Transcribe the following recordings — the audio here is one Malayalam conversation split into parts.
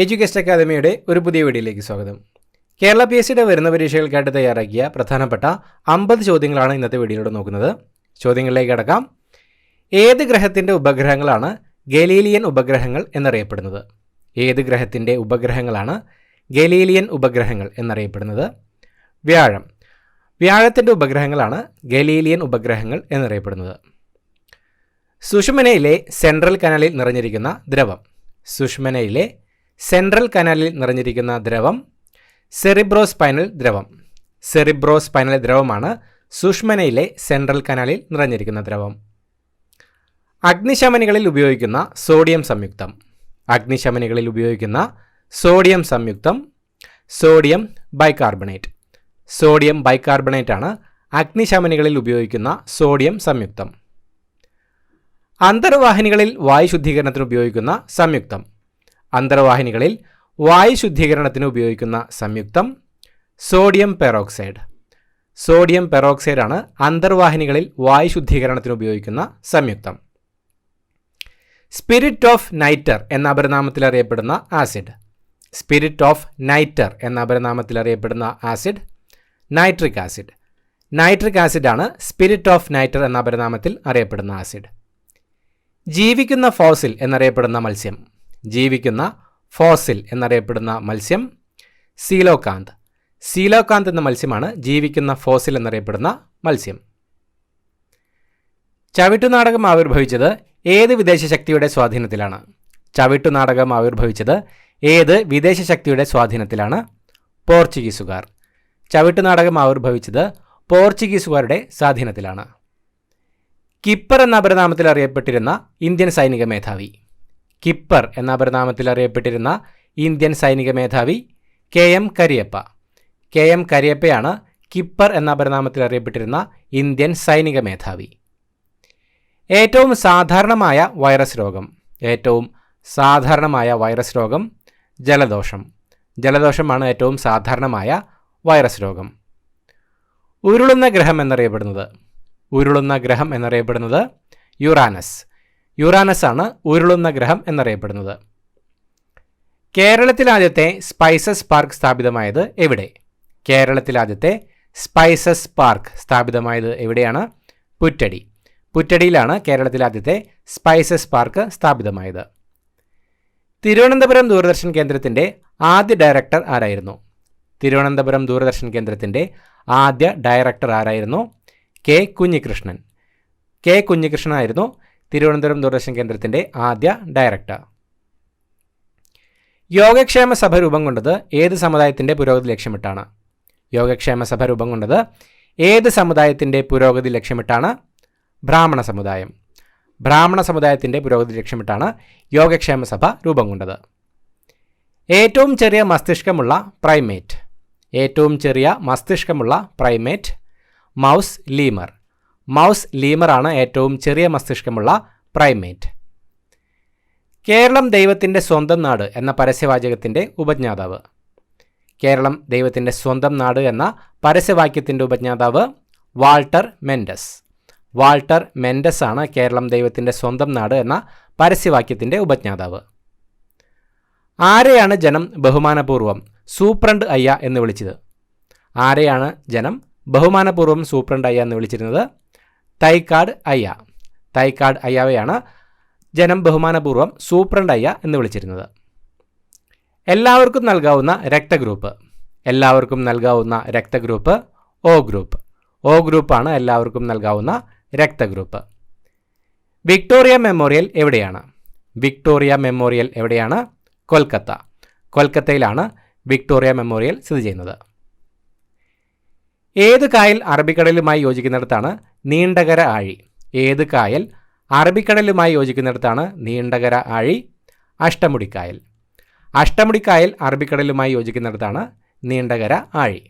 എഡ്യൂക്കേഷൻ അക്കാദമിയുടെ ഒരു പുതിയ വീഡിയോയിലേക്ക് സ്വാഗതം. കേരള PSCയുടെ വരുന്ന പരീക്ഷകൾക്കായിട്ട് തയ്യാറാക്കിയ പ്രധാനപ്പെട്ട 50 ചോദ്യങ്ങളാണ് ഇന്നത്തെ വീഡിയോയിലൂടെ നോക്കുന്നത്. ചോദ്യങ്ങളിലേക്ക് കടക്കാം. ഏത് ഗ്രഹത്തിൻ്റെ ഉപഗ്രഹങ്ങളാണ് ഗലീലിയൻ ഉപഗ്രഹങ്ങൾ എന്നറിയപ്പെടുന്നത്? ഏത് ഗ്രഹത്തിൻ്റെ ഉപഗ്രഹങ്ങളാണ് ഗലീലിയൻ ഉപഗ്രഹങ്ങൾ എന്നറിയപ്പെടുന്നത്? വ്യാഴം. വ്യാഴത്തിൻ്റെ ഉപഗ്രഹങ്ങളാണ് ഗലീലിയൻ ഉപഗ്രഹങ്ങൾ എന്നറിയപ്പെടുന്നത്. സുഷുമ്നയിലെ സെൻട്രൽ കനാലിൽ നിറഞ്ഞിരിക്കുന്ന ദ്രവം. സുഷുമ്നയിലെ സെൻട്രൽ കനാലിൽ നിറഞ്ഞിരിക്കുന്ന ദ്രവം സെറിബ്രോസ്പൈനൽ ദ്രവം. സെറിബ്രോസ്പൈനൽ ദ്രവമാണ് സുഷുമ്നയിലെ സെൻട്രൽ കനാലിൽ നിറഞ്ഞിരിക്കുന്ന ദ്രവം. അഗ്നിശമനികളിൽ ഉപയോഗിക്കുന്ന സോഡിയം സംയുക്തം. അഗ്നിശമനികളിൽ ഉപയോഗിക്കുന്ന സോഡിയം സംയുക്തം സോഡിയം ബൈകാർബണേറ്റ്. സോഡിയം ബൈകാർബണേറ്റ് ആണ് അഗ്നിശമനികളിൽ ഉപയോഗിക്കുന്ന സോഡിയം സംയുക്തം. അന്തർവാഹിനികളിൽ വായു ശുദ്ധീകരണത്തിന് ഉപയോഗിക്കുന്ന സംയുക്തം. അന്തർവാഹിനികളിൽ വായു ശുദ്ധീകരണത്തിന് ഉപയോഗിക്കുന്ന സംയുക്തം സോഡിയം പെറോക്സൈഡ്. സോഡിയം പെറോക്സൈഡ് ആണ് അന്തർവാഹിനികളിൽ വായു ശുദ്ധീകരണത്തിന് ഉപയോഗിക്കുന്ന സംയുക്തം. സ്പിരിറ്റ് ഓഫ് നൈറ്റർ എന്ന അപരനാമത്തിൽ അറിയപ്പെടുന്ന ആസിഡ്. സ്പിരിറ്റ് ഓഫ് നൈറ്റർ എന്ന അപരനാമത്തിൽ അറിയപ്പെടുന്ന acid nitric acid. Nitric acid ആണ് സ്പിരിറ്റ് ഓഫ് നൈറ്റർ എന്ന അപരനാമത്തിൽ അറിയപ്പെടുന്ന ആസിഡ്. ജീവിക്കുന്ന ഫോസിൽ എന്നറിയപ്പെടുന്ന മത്സ്യം. ജീവിക്കുന്ന ഫോസിൽ എന്നറിയപ്പെടുന്ന മത്സ്യം സീലോകാന്ത്. സീലോകാന്ത് എന്ന മത്സ്യമാണ് ജീവിക്കുന്ന ഫോസിൽ എന്നറിയപ്പെടുന്ന മത്സ്യം. ചവിട്ടുനാടകം ആവിർഭവിച്ചത് ഏത് വിദേശ ശക്തിയുടെ സ്വാധീനത്തിലാണ്? ചവിട്ടുനാടകം ആവിർഭവിച്ചത് ഏത് വിദേശ ശക്തിയുടെ സ്വാധീനത്തിലാണ്? പോർച്ചുഗീസുകാർ. ചവിട്ടുനാടകം ആവിർഭവിച്ചത് പോർച്ചുഗീസുകാരുടെ സ്വാധീനത്തിലാണ്. കിപ്പർ എന്ന അപരനാമത്തിൽ അറിയപ്പെട്ടിരുന്ന ഇന്ത്യൻ സൈനിക മേധാവി. കിപ്പർ എന്ന അപരനാമത്തിൽ അറിയപ്പെട്ടിരുന്ന ഇന്ത്യൻ സൈനിക മേധാവി KM കരിയപ്പ. KM കരിയപ്പയാണ് കിപ്പർ എന്ന അപരനാമത്തിൽ അറിയപ്പെട്ടിരുന്ന ഇന്ത്യൻ സൈനിക മേധാവി. ഏറ്റവും സാധാരണമായ വൈറസ് രോഗം. ഏറ്റവും സാധാരണമായ വൈറസ് രോഗം ജലദോഷം. ജലദോഷമാണ് ഏറ്റവും സാധാരണമായ വൈറസ് രോഗം. ഉരുളുന്ന ഗ്രഹം എന്നറിയപ്പെടുന്നത്. ഉരുളുന്ന ഗ്രഹം എന്നറിയപ്പെടുന്നത് യുറാനസ്. യുറാനസ് ആണ് ഉരുളുന്ന ഗ്രഹം എന്നറിയപ്പെടുന്നത്. കേരളത്തിലാദ്യത്തെ സ്പൈസസ് പാർക്ക് സ്ഥാപിതമായത് എവിടെ? കേരളത്തിലാദ്യത്തെ സ്പൈസസ് പാർക്ക് സ്ഥാപിതമായത് എവിടെയാണ്? പുറ്റടി. പുറ്റടിയിലാണ് കേരളത്തിലാദ്യത്തെ സ്പൈസസ് പാർക്ക് സ്ഥാപിതമായത്. തിരുവനന്തപുരം ദൂരദർശൻ കേന്ദ്രത്തിൻ്റെ ആദ്യ ഡയറക്ടർ ആരായിരുന്നു? തിരുവനന്തപുരം ദൂരദർശൻ കേന്ദ്രത്തിൻ്റെ ആദ്യ ഡയറക്ടർ ആരായിരുന്നു? K. കുഞ്ഞികൃഷ്ണൻ. K. കുഞ്ഞികൃഷ്ണനായിരുന്നു തിരുവനന്തപുരം ദൂരദർശൻ കേന്ദ്രത്തിൻ്റെ ആദ്യ ഡയറക്ടർ. യോഗക്ഷേമ സഭ രൂപം കൊണ്ടത് ഏത് സമുദായത്തിൻ്റെ പുരോഗതി ലക്ഷ്യമിട്ടാണ്? യോഗക്ഷേമ സഭ രൂപം കൊണ്ടത് ഏത് സമുദായത്തിൻ്റെ പുരോഗതി ലക്ഷ്യമിട്ടാണ്? ബ്രാഹ്മണ സമുദായം. ബ്രാഹ്മണ സമുദായത്തിൻ്റെ പുരോഗതി ലക്ഷ്യമിട്ടാണ് യോഗക്ഷേമ സഭ രൂപം കൊണ്ടത്. ഏറ്റവും ചെറിയ മസ്തിഷ്കമുള്ള പ്രൈമേറ്റ്. ഏറ്റവും ചെറിയ മസ്തിഷ്കമുള്ള primate mouse lemur. Mouse lemur ആണ് ഏറ്റവും ചെറിയ മസ്തിഷ്കമുള്ള പ്രൈമേറ്റ്. കേരളം ദൈവത്തിൻ്റെ സ്വന്തം നാട് എന്ന പരസ്യവാചകത്തിൻ്റെ ഉപജ്ഞാതാവ്. കേരളം ദൈവത്തിൻ്റെ സ്വന്തം നാട് എന്ന പരസ്യവാക്യത്തിൻ്റെ ഉപജ്ഞാതാവ് വാൾട്ടർ മെൻഡസ്. വാൾട്ടർ മെൻഡസ് ആണ് കേരളം ദൈവത്തിൻ്റെ സ്വന്തം നാട് എന്ന പരസ്യവാക്യത്തിൻ്റെ ഉപജ്ഞാതാവ്. ആരെയാണ് ജനം ബഹുമാനപൂർവ്വം സൂപ്രണ്ട് അയ്യ എന്ന് വിളിച്ചത്? ആരെയാണ് ജനം ബഹുമാനപൂർവ്വം സൂപ്രണ്ട് അയ്യ എന്ന് വിളിച്ചിരുന്നത്? തൈക്കാട് അയ്യ. തൈക്കാട് അയ്യാവെയാണ് ജനം ബഹുമാനപൂർവ്വം സൂപ്രണ്ട് അയ്യ എന്ന് വിളിച്ചിരുന്നത്. എല്ലാവർക്കും നൽകാവുന്ന രക്തഗ്രൂപ്പ്. എല്ലാവർക്കും നൽകാവുന്ന രക്തഗ്രൂപ്പ് O ഗ്രൂപ്പ്. O ഗ്രൂപ്പാണ് എല്ലാവർക്കും നൽകാവുന്ന രക്തഗ്രൂപ്പ്. വിക്ടോറിയ മെമ്മോറിയൽ എവിടെയാണ്? വിക്ടോറിയ മെമ്മോറിയൽ എവിടെയാണ്? കൊൽക്കത്ത. കൊൽക്കത്തയിലാണ് വിക്ടോറിയ മെമ്മോറിയൽ സ്ഥിതി ചെയ്യുന്നത്. ഏത് കായൽ അറബിക്കടലുമായി യോജിക്കുന്നിടത്താണ് നീണ്ടകര ആഴി? ഏത് കായൽ അറബിക്കടലുമായി യോജിക്കുന്നിടത്താണ് നീണ്ടകര ആഴി? അഷ്ടമുടിക്കായൽ. അഷ്ടമുടിക്കായൽ അറബിക്കടലുമായി യോജിക്കുന്നിടത്താണ് നീണ്ടകര ആഴി.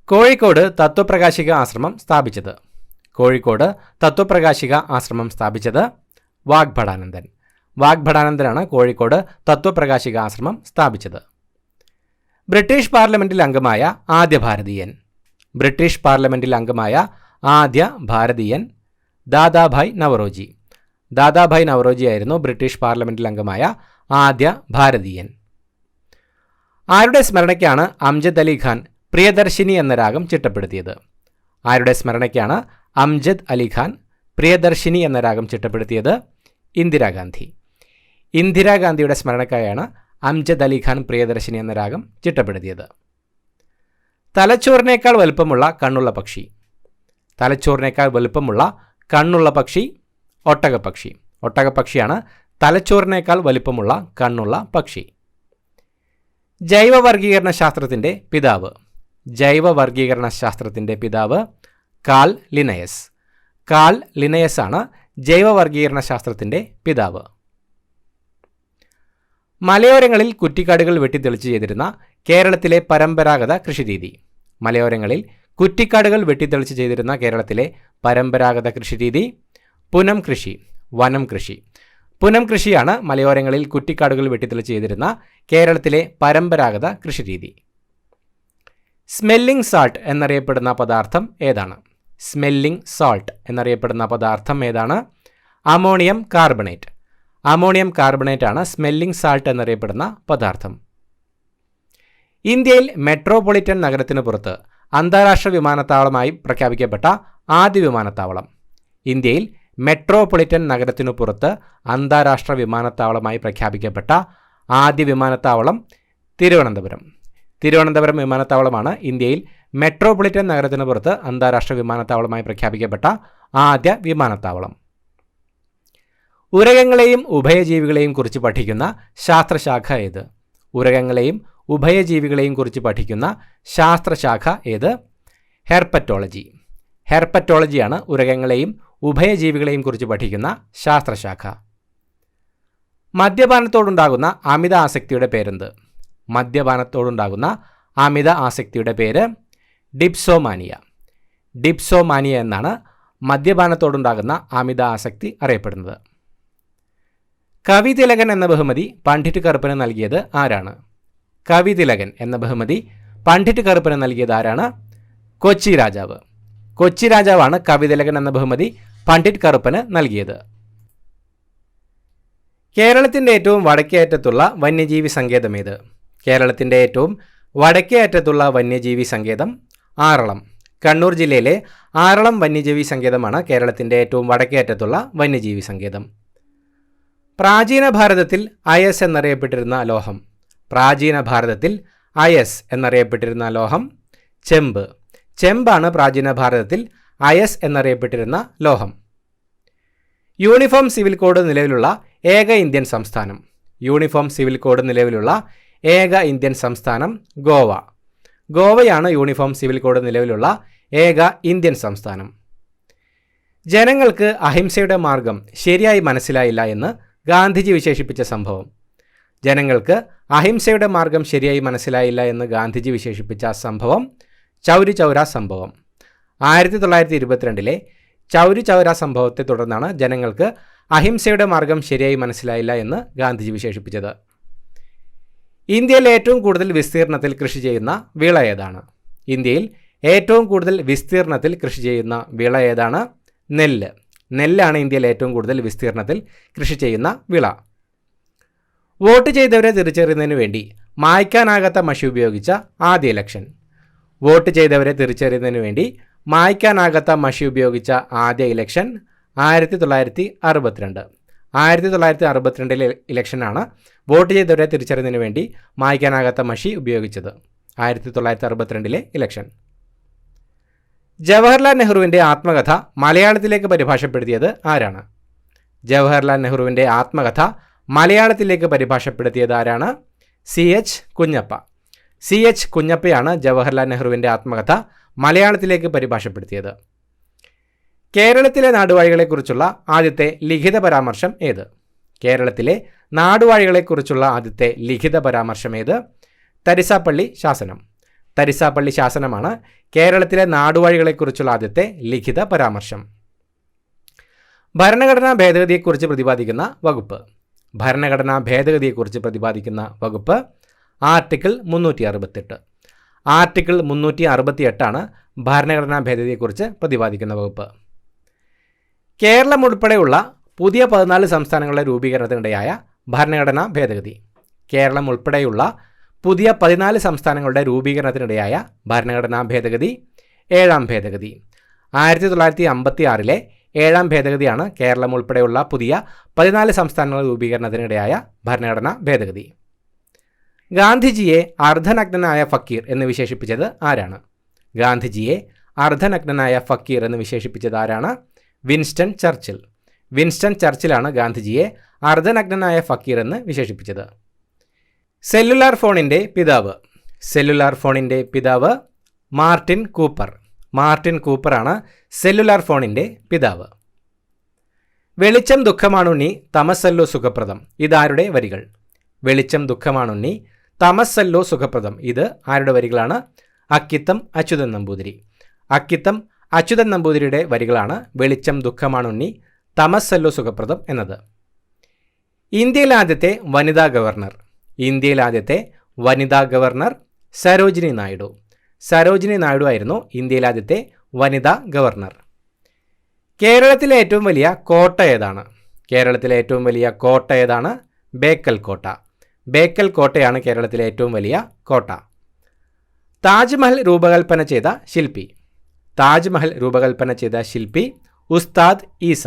കോഴിക്കോട് തത്വപ്രകാശിക ആശ്രമം സ്ഥാപിച്ചത്. കോഴിക്കോട് തത്വപ്രകാശിക ആശ്രമം സ്ഥാപിച്ചത് വാഗ്ഭടാനന്ദൻ. വാഗ്ഭടാനന്ദനാണ് കോഴിക്കോട് തത്വപ്രകാശിക ആശ്രമം സ്ഥാപിച്ചത്. ബ്രിട്ടീഷ് പാർലമെൻറ്റിൽ അംഗമായ ആദ്യ ഭാരതീയൻ. ബ്രിട്ടീഷ് പാർലമെൻറ്റിൽ അംഗമായ ആദ്യ ഭാരതീയൻ ദാദാഭായ് നവറോജി. ദാദാഭായ് നവറോജി ആയിരുന്നു ബ്രിട്ടീഷ് പാർലമെൻറ്റിൽ അംഗമായ ആദ്യ ഭാരതീയൻ? ആരുടെ സ്മരണയ്ക്കാണ് അംജദ് അലി ഖാൻ പ്രിയദർശിനി എന്ന രാഗം ചിട്ടപ്പെടുത്തിയത്? ആരുടെ സ്മരണയ്ക്കാണ് അംജദ് അലി ഖാൻ പ്രിയദർശിനി എന്ന രാഗം ചിട്ടപ്പെടുത്തിയത്? ഇന്ദിരാഗാന്ധി. ഇന്ദിരാഗാന്ധിയുടെ സ്മരണയ്ക്കായാണ് അംജദ് അലി ഖാൻ പ്രിയദർശിനി എന്ന രാഗം ചിട്ടപ്പെടുത്തിയത്. തലച്ചോറിനേക്കാൾ വലുപ്പമുള്ള കണ്ണുള്ള പക്ഷി. തലച്ചോറിനേക്കാൾ വലുപ്പമുള്ള കണ്ണുള്ള പക്ഷി ഒട്ടകപ്പക്ഷി. ഒട്ടകപ്പക്ഷിയാണ് തലച്ചോറിനേക്കാൾ വലുപ്പമുള്ള കണ്ണുള്ള പക്ഷി. ജൈവവർഗീകരണ ശാസ്ത്രത്തിൻ്റെ പിതാവ്. ജൈവവർഗീകരണ ശാസ്ത്രത്തിൻ്റെ പിതാവ് കാൾ ലിനയസ്. കാൾ ലിനയസ് ആണ് ജൈവവർഗീകരണ ശാസ്ത്രത്തിൻ്റെ പിതാവ്. മലയോരങ്ങളിൽ കുറ്റിക്കാടുകൾ വെട്ടിത്തെളിച്ച് ചെയ്തിരുന്ന കേരളത്തിലെ പരമ്പരാഗത കൃഷിരീതി. മലയോരങ്ങളിൽ കുറ്റിക്കാടുകൾ വെട്ടിത്തെളിച്ച് ചെയ്തിരുന്ന കേരളത്തിലെ പരമ്പരാഗത കൃഷിരീതി പുനം കൃഷി, വനം കൃഷി. പുനം കൃഷിയാണ് മലയോരങ്ങളിൽ കുറ്റിക്കാടുകൾ വെട്ടിത്തെളിച്ച് ചെയ്തിരുന്ന കേരളത്തിലെ പരമ്പരാഗത കൃഷിരീതി. സ്മെല്ലിംഗ് സാൾട്ട് എന്നറിയപ്പെടുന്ന പദാർത്ഥം ഏതാണ്? സ്മെല്ലിംഗ് സാൾട്ട് എന്നറിയപ്പെടുന്ന പദാർത്ഥം ഏതാണ്? Ammonium carbonate. അമോണിയം കാർബണേറ്റ് ആണ് സ്മെല്ലിംഗ് സാൾട്ട് എന്നറിയപ്പെടുന്ന പദാർത്ഥം. ഇന്ത്യയിൽ മെട്രോപൊളിറ്റൻ നഗരത്തിന് പുറത്ത് അന്താരാഷ്ട്ര വിമാനത്താവളമായി പ്രഖ്യാപിക്കപ്പെട്ട ആദ്യ വിമാനത്താവളം. ഇന്ത്യയിൽ മെട്രോപൊളിറ്റൻ നഗരത്തിനു പുറത്ത് അന്താരാഷ്ട്ര വിമാനത്താവളമായി പ്രഖ്യാപിക്കപ്പെട്ട ആദ്യ വിമാനത്താവളം തിരുവനന്തപുരം. തിരുവനന്തപുരം വിമാനത്താവളമാണ് ഇന്ത്യയിൽ മെട്രോപൊളിറ്റൻ നഗരത്തിന് പുറത്ത് അന്താരാഷ്ട്ര വിമാനത്താവളമായി പ്രഖ്യാപിക്കപ്പെട്ട ആദ്യ വിമാനത്താവളം. ഉരകങ്ങളെയും ഉഭയജീവികളെയും കുറിച്ച് പഠിക്കുന്ന ശാസ്ത്രശാഖ ഏത്? ഉരകങ്ങളെയും ഉഭയജീവികളെയും കുറിച്ച് പഠിക്കുന്ന ശാസ്ത്രശാഖ ഏത്? ഹെർപ്പറ്റോളജി. ഹെർപ്പറ്റോളജിയാണ് ഉരകങ്ങളെയും ഉഭയജീവികളെയും കുറിച്ച് പഠിക്കുന്ന ശാസ്ത്രശാഖ. മദ്യപാനത്തോടുണ്ടാകുന്ന അമിത ആസക്തിയുടെ പേരെന്ത്? മദ്യപാനത്തോടുണ്ടാകുന്ന അമിത ആസക്തിയുടെ പേര് ഡിപ്സോമാനിയ. ഡിപ്സോമാനിയ എന്നാണ് മദ്യപാനത്തോടുണ്ടാകുന്ന അമിത ആസക്തി അറിയപ്പെടുന്നത്. കവിതിലകൻ എന്ന ബഹുമതി പണ്ഡിറ്റ് കറുപ്പന് നൽകിയത് ആരാണ്? കവിതിലകൻ എന്ന ബഹുമതി പണ്ഡിറ്റ് കറുപ്പന് നൽകിയത് ആരാണ്? കൊച്ചി രാജാവ്. കൊച്ചി രാജാവാണ് കവിതിലകൻ എന്ന ബഹുമതി പണ്ഡിറ്റ് കറുപ്പന് നൽകിയത്. കേരളത്തിൻ്റെ ഏറ്റവും വടക്കേ അറ്റത്തുള്ള വന്യജീവി സങ്കേതം ഏത്? കേരളത്തിൻ്റെ ഏറ്റവും വടക്കേ അറ്റത്തുള്ള വന്യജീവി സങ്കേതം ആറളം. കണ്ണൂർ ജില്ലയിലെ ആറളം വന്യജീവി സങ്കേതമാണ് കേരളത്തിൻ്റെ ഏറ്റവും വടക്കേ അറ്റത്തുള്ള വന്യജീവി സങ്കേതം. പ്രാചീന ഭാരതത്തിൽ അയസ് എന്നറിയപ്പെട്ടിരുന്ന ലോഹം. പ്രാചീന ഭാരതത്തിൽ അയസ് എന്നറിയപ്പെട്ടിരുന്ന ലോഹം ചെമ്പ്. ചെമ്പാണ് പ്രാചീന ഭാരതത്തിൽ അയസ് എന്നറിയപ്പെട്ടിരുന്ന ലോഹം. യൂണിഫോം സിവിൽ കോഡ് നിലവിലുള്ള ഏക ഇന്ത്യൻ സംസ്ഥാനം. യൂണിഫോം സിവിൽ കോഡ് നിലവിലുള്ള ഏക ഇന്ത്യൻ സംസ്ഥാനം ഗോവ. ഗോവയാണ് യൂണിഫോം സിവിൽ കോഡ് നിലവിലുള്ള ഏക ഇന്ത്യൻ സംസ്ഥാനം. ജനങ്ങൾക്ക് അഹിംസയുടെ മാർഗം ശരിയായി മനസ്സിലായില്ല എന്ന് ഗാന്ധിജി വിശേഷിപ്പിച്ച സംഭവം. ജനങ്ങൾക്ക് അഹിംസയുടെ മാർഗം ശരിയായി മനസ്സിലായില്ല എന്ന് ഗാന്ധിജി വിശേഷിപ്പിച്ച സംഭവം ചൗരി ചൗര സംഭവം. 1922 ചൗരി ചൗര സംഭവത്തെ തുടർന്നാണ് ജനങ്ങൾക്ക് അഹിംസയുടെ മാർഗം ശരിയായി മനസ്സിലായില്ല എന്ന് ഗാന്ധിജി വിശേഷിപ്പിച്ചത്. ഇന്ത്യയിൽ ഏറ്റവും കൂടുതൽ വിസ്തീർണത്തിൽ കൃഷി ചെയ്യുന്ന വിള ഏതാണ്? ഇന്ത്യയിൽ ഏറ്റവും കൂടുതൽ വിസ്തീർണത്തിൽ കൃഷി ചെയ്യുന്ന വിള ഏതാണ്? നെല്ല്. നെല്ലാണ് ഇന്ത്യയിൽ ഏറ്റവും കൂടുതൽ വിസ്തീർണത്തിൽ കൃഷി ചെയ്യുന്ന വിള. വോട്ട് ചെയ്തവരെ തിരിച്ചറിയുന്നതിന് വേണ്ടി മായ്ക്കാനാകാത്ത മഷി ഉപയോഗിച്ച ആദ്യ ഇലക്ഷൻ. വോട്ട് ചെയ്തവരെ തിരിച്ചറിയുന്നതിന് വേണ്ടി മായ്ക്കാനാകാത്ത മഷി ഉപയോഗിച്ച ആദ്യ ഇലക്ഷൻ 1962. 1962 ഇലക്ഷനാണ് വോട്ട് ചെയ്തവരെ തിരിച്ചറിയുന്നതിന് വേണ്ടി മായ്ക്കാനാകാത്ത മഷി ഉപയോഗിച്ചത്. 1962 ഇലക്ഷൻ. ജവഹർലാൽ നെഹ്റുവിൻ്റെ ആത്മകഥ മലയാളത്തിലേക്ക് പരിഭാഷപ്പെടുത്തിയത് ആരാണ്? ജവഹർലാൽ നെഹ്റുവിൻ്റെ ആത്മകഥ മലയാളത്തിലേക്ക് പരിഭാഷപ്പെടുത്തിയത് ആരാണ്? CH കുഞ്ഞപ്പ. CH കുഞ്ഞപ്പയാണ് ജവഹർലാൽ നെഹ്റുവിൻ്റെ ആത്മകഥ മലയാളത്തിലേക്ക് പരിഭാഷപ്പെടുത്തിയത്. കേരളത്തിലെ നാടുവാഴികളെക്കുറിച്ചുള്ള ആദ്യത്തെ ലിഖിത പരാമർശം ഏത്? കേരളത്തിലെ നാടുവാഴികളെക്കുറിച്ചുള്ള ആദ്യത്തെ ലിഖിത പരാമർശം ഏത്? തരിസാപ്പള്ളി ശാസനം. തരിസാപ്പള്ളി ശാസനമാണ് കേരളത്തിലെ നാടുവാഴികളെക്കുറിച്ചുള്ള ആദ്യത്തെ ലിഖിത പരാമർശം. ഭരണഘടനാ ഭേദഗതിയെക്കുറിച്ച് പ്രതിപാദിക്കുന്ന വകുപ്പ്. ഭരണഘടനാ ഭേദഗതിയെക്കുറിച്ച് പ്രതിപാദിക്കുന്ന വകുപ്പ് ആർട്ടിക്കിൾ 368. ആർട്ടിക്കിൾ 368 ഭരണഘടനാ ഭേദഗതിയെക്കുറിച്ച് പ്രതിപാദിക്കുന്ന വകുപ്പ്. കേരളം ഉൾപ്പെടെയുള്ള പുതിയ 14 സംസ്ഥാനങ്ങളുടെ രൂപീകരണത്തിനിടയായ ഭരണഘടനാ ഭേദഗതി. കേരളം ഉൾപ്പെടെയുള്ള പുതിയ 14 സംസ്ഥാനങ്ങളുടെ രൂപീകരണത്തിനിടയായ ഭരണഘടനാ ഭേദഗതി 7ാം ഭേദഗതി. 1956 7ാം ഭേദഗതിയാണ് കേരളം ഉൾപ്പെടെയുള്ള പുതിയ 14 സംസ്ഥാനങ്ങളുടെ രൂപീകരണത്തിനിടയായ ഭരണഘടനാ ഭേദഗതി. ഗാന്ധിജിയെ അർദ്ധനഗ്നനായ ഫക്കീർ എന്ന് വിശേഷിപ്പിച്ചത് ആരാണ്? ഗാന്ധിജിയെ അർദ്ധനഗ്നനായ ഫക്കീർ എന്ന് വിശേഷിപ്പിച്ചത് ആരാണ്? Winston Churchill. വിൻസ്റ്റൺ ചർച്ചിലാണ് ഗാന്ധിജിയെ അർദ്ധനഗ്നനായ ഫക്കീർ എന്ന് വിശേഷിപ്പിച്ചത്. സെല്ലുലാർ ഫോണിൻ്റെ പിതാവ്. സെല്ലുലാർ ഫോണിൻ്റെ പിതാവ് മാർട്ടിൻ കൂപ്പർ. മാർട്ടിൻ കൂപ്പറാണ് സെല്ലുലാർ ഫോണിൻ്റെ പിതാവ്. വെളിച്ചം ദുഃഖമാണുണ്ണി തമസല്ലോ സുഖപ്രദം. ഇതാരുടെ വരികൾ? വെളിച്ചം ദുഃഖമാണുണ്ണി തമസല്ലോ സുഖപ്രദം. ഇത് ആരുടെ വരികളാണ്? അക്കിത്തം അച്യുതൻ നമ്പൂതിരി. അക്കിത്തം അച്യുതൻ നമ്പൂതിരിയുടെ വരികളാണ് വെളിച്ചം ദുഃഖമാണുണ്ണി തമസല്ലോ സുഖപ്രദം എന്നത്. ഇന്ത്യയിലെ ആദ്യത്തെ വനിതാ ഗവർണർ. ഇന്ത്യയിലെ ആദ്യത്തെ വനിതാ ഗവർണർ സരോജിനി നായിഡു. സരോജിനി നായിഡു ആയിരുന്നു ഇന്ത്യയിലെ ആദ്യത്തെ വനിതാ ഗവർണർ. കേരളത്തിലെ ഏറ്റവും വലിയ കോട്ട ഏതാണ്? കേരളത്തിലെ ഏറ്റവും വലിയ കോട്ട ഏതാണ്? ബേക്കൽ കോട്ട. ബേക്കൽ കോട്ടയാണ് കേരളത്തിലെ ഏറ്റവും വലിയ കോട്ട. താജ്മഹൽ രൂപകൽപ്പന ചെയ്ത ശില്പി. താജ്മഹൽ രൂപകൽപ്പന ചെയ്ത ശില്പി ഉസ്താദ് ഈസ.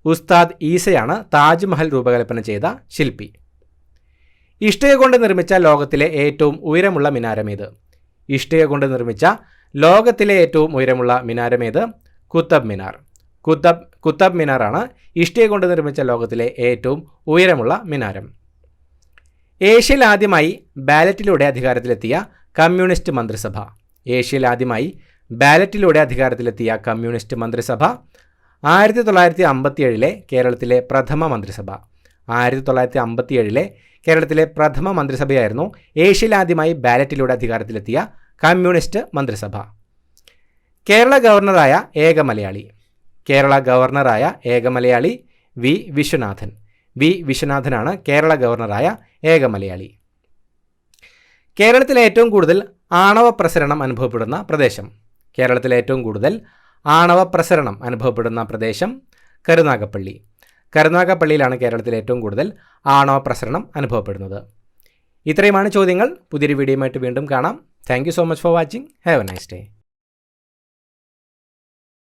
ഉസ്താദ് ഈസയാണ് താജ്മഹൽ രൂപകൽപ്പന ചെയ്ത ശില്പി. ഇഷ്ടിക കൊണ്ട് നിർമ്മിച്ച ലോകത്തിലെ ഏറ്റവും ഉയരമുള്ള മിനാരമേത്? ഇഷ്ടിക കൊണ്ട് നിർമ്മിച്ച ലോകത്തിലെ ഏറ്റവും ഉയരമുള്ള മിനാരമേത്? കുത്തബ് മിനാർ. കുത്തബ് മിനാറാണ് ഇഷ്ടിക കൊണ്ട് നിർമ്മിച്ച ലോകത്തിലെ ഏറ്റവും ഉയരമുള്ള മിനാരം. ഏഷ്യയിൽ ആദ്യമായി ബാലറ്റിലൂടെ അധികാരത്തിലെത്തിയ കമ്മ്യൂണിസ്റ്റ് മന്ത്രിസഭ. ഏഷ്യയിൽ ആദ്യമായി ബാലറ്റിലൂടെ അധികാരത്തിലെത്തിയ കമ്മ്യൂണിസ്റ്റ് മന്ത്രിസഭ 1957 കേരളത്തിലെ പ്രഥമ മന്ത്രിസഭ. 1957 കേരളത്തിലെ പ്രഥമ മന്ത്രിസഭയായിരുന്നു ഏഷ്യയിൽ ആദ്യമായി ബാലറ്റിലൂടെ അധികാരത്തിലെത്തിയ കമ്മ്യൂണിസ്റ്റ് മന്ത്രിസഭ. കേരള ഗവർണറായ ഏക മലയാളി. കേരള ഗവർണറായ ഏക മലയാളി വി വിശ്വനാഥൻ. വി വിശ്വനാഥനാണ് കേരള ഗവർണറായ ഏക മലയാളി. കേരളത്തിലെ ഏറ്റവും കൂടുതൽ ആണവ പ്രസരണം അനുഭവപ്പെടുന്ന പ്രദേശം. കേരളത്തിലെ ഏറ്റവും കൂടുതൽ ആണവ പ്രസരണം അനുഭവപ്പെടുന്ന പ്രദേശം കരുനാഗപ്പള്ളി. കരുനാഗപ്പള്ളിയിലാണ് കേരളത്തിലെ ഏറ്റവും കൂടുതൽ ആണവ പ്രസരണം അനുഭവപ്പെടുന്നത്. ഇത്രയുമാണ് ചോദ്യങ്ങൾ. പുതിയൊരു വീഡിയോയുമായിട്ട് വീണ്ടും കാണാം. Thank you so much for watching. Have A nice day.